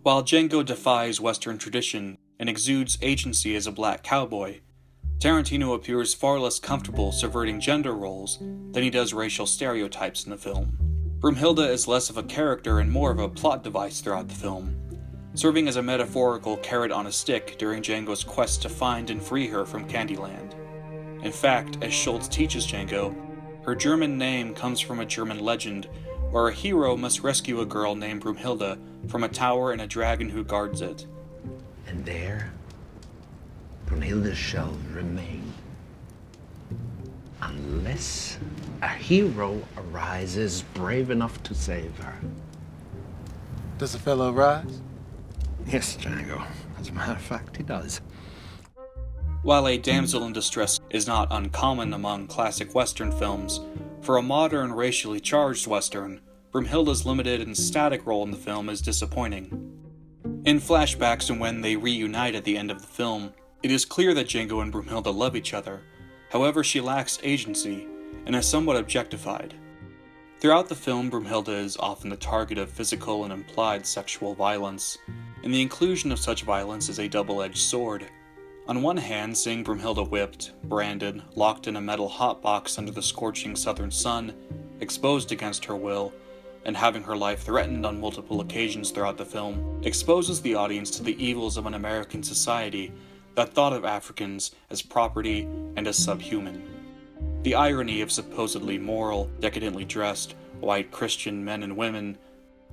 While Django defies Western tradition and exudes agency as a black cowboy, Tarantino appears far less comfortable subverting gender roles than he does racial stereotypes in the film. Broomhilda is less of a character and more of a plot device throughout the film, serving as a metaphorical carrot on a stick during Django's quest to find and free her from Candyland. In fact, as Schultz teaches Django, her German name comes from a German legend where a hero must rescue a girl named Broomhilda from a tower and a dragon who guards it. And there, Broomhilda shall remain, unless a hero arises brave enough to save her. Does the fellow rise? Yes, Django. As a matter of fact, he does. While a damsel in distress is not uncommon among classic Western films, for a modern, racially charged Western, Broomhilda's limited and static role in the film is disappointing. In flashbacks and when they reunite at the end of the film, it is clear that Django and Broomhilda love each other. However, she lacks agency and is somewhat objectified. Throughout the film, Broomhilda is often the target of physical and implied sexual violence, and the inclusion of such violence is a double-edged sword. On one hand, seeing Broomhilda whipped, branded, locked in a metal hotbox under the scorching southern sun, exposed against her will, and having her life threatened on multiple occasions throughout the film, exposes the audience to the evils of an American society that thought of Africans as property and as subhuman. The irony of supposedly moral, decadently dressed, white Christian men and women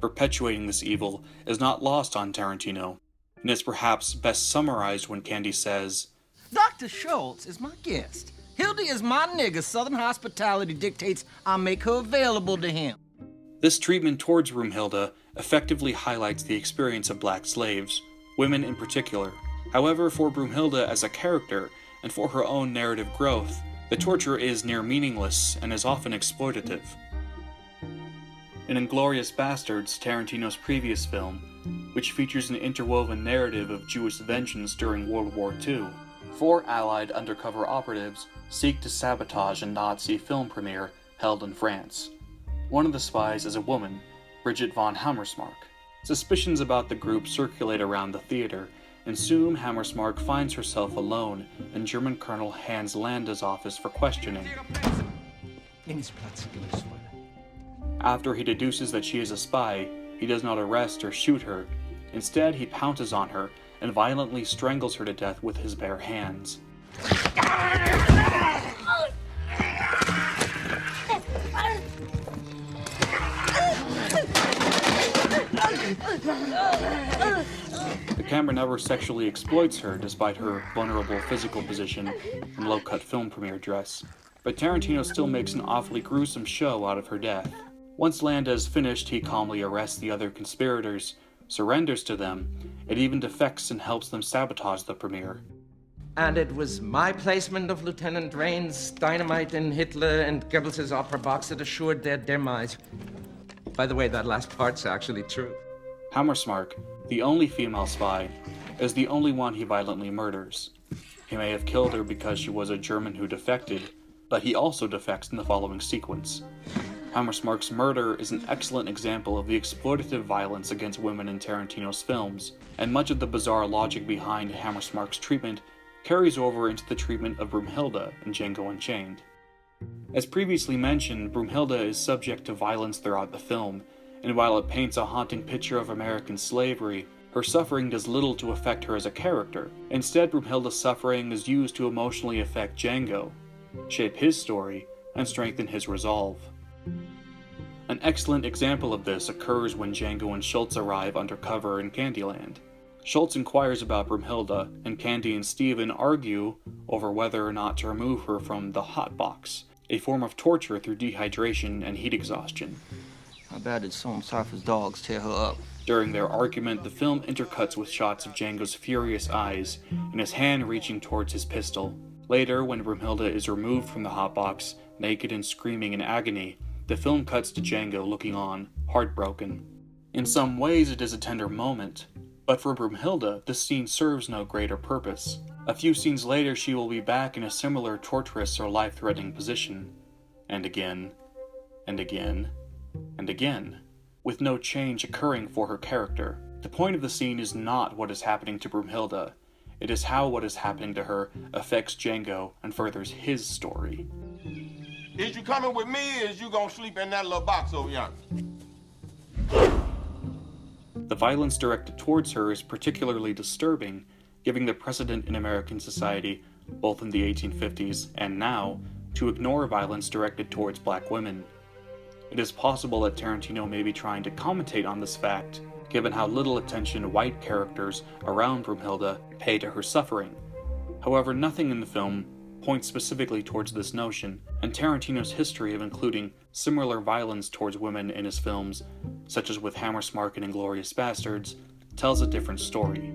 perpetuating this evil is not lost on Tarantino, and is perhaps best summarized when Candy says, Dr. Schultz is my guest. Hildy is my nigga. Southern hospitality dictates I make her available to him. This treatment towards Broomhilda effectively highlights the experience of black slaves, women in particular. However, for Broomhilda as a character, and for her own narrative growth, the torture is near meaningless and is often exploitative. In *Inglourious Basterds*, Tarantino's previous film, which features an interwoven narrative of Jewish vengeance during World War II, 4 Allied undercover operatives seek to sabotage a Nazi film premiere held in France. One of the spies is a woman, Brigitte von Hammersmark. Suspicions about the group circulate around the theater, and soon Hammersmark finds herself alone in German Colonel Hans Landa's office for questioning. After he deduces that she is a spy, he does not arrest or shoot her. Instead, he pounces on her and violently strangles her to death with his bare hands. The camera never sexually exploits her despite her vulnerable physical position and low-cut film premiere dress, but Tarantino still makes an awfully gruesome show out of her death. Once Landa is finished, he calmly arrests the other conspirators, surrenders to them, and even defects and helps them sabotage the premiere. And it was my placement of Lieutenant Drain's dynamite in Hitler and Goebbels' opera box that assured their demise. By the way, that last part's actually true. Hammersmark, the only female spy, is the only one he violently murders. He may have killed her because she was a German who defected, but he also defects in the following sequence. Hammersmark's murder is an excellent example of the exploitative violence against women in Tarantino's films, and much of the bizarre logic behind Hammersmark's treatment carries over into the treatment of Broomhilda in Django Unchained. As previously mentioned, Broomhilda is subject to violence throughout the film, and while it paints a haunting picture of American slavery, her suffering does little to affect her as a character. Instead, Broomhilda's suffering is used to emotionally affect Django, shape his story, and strengthen his resolve. An excellent example of this occurs when Django and Schultz arrive undercover in Candyland. Schultz inquires about Broomhilda, and Candy and Steven argue over whether or not to remove her from the hot box, a form of torture through dehydration and heat exhaustion. How bad did some Sarfa's dogs tear her up? During their argument, the film intercuts with shots of Django's furious eyes and his hand reaching towards his pistol. Later, when Broomhilda is removed from the hotbox, naked and screaming in agony, the film cuts to Django looking on, heartbroken. In some ways, it is a tender moment, but for Broomhilda, this scene serves no greater purpose. A few scenes later, she will be back in a similar torturous or life-threatening position. And again, and again, and again, with no change occurring for her character. The point of the scene is not what is happening to Broomhilda, it is how what is happening to her affects Django and furthers his story. Is you coming with me, or is you gonna sleep in that little box over yonder? The violence directed towards her is particularly disturbing, giving the precedent in American society, both in the 1850s and now, to ignore violence directed towards black women. It is possible that Tarantino may be trying to commentate on this fact, given how little attention white characters around Broomhilda pay to her suffering. However, nothing in the film points specifically towards this notion, and Tarantino's history of including similar violence towards women in his films, such as with Hammersmark and Inglourious Basterds, tells a different story.